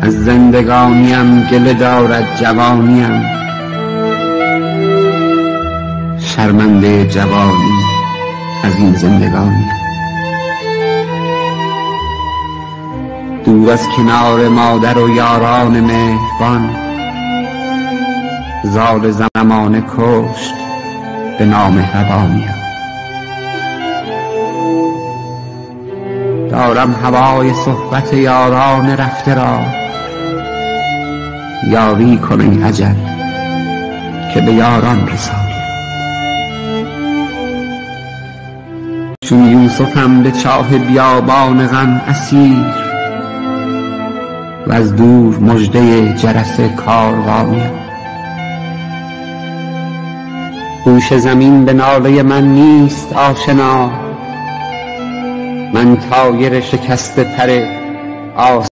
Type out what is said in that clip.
از زندگانیم گله دارد جوانیم، شرمنده جوانی از این زندگانیم. دور از کنار مادر و یاران مهربان، زال زمانه کشت به نامهربانیم. دارم هوای صحبت یاران رفته را، یاری کن ای اجل که به یاران رسانیم. چون یوسفم به چاه بیابان غم اسیر، و از دور مژده جرس کاروانیم. گوش زمین به ناله من نیست آشنا، من طایر شکسته پر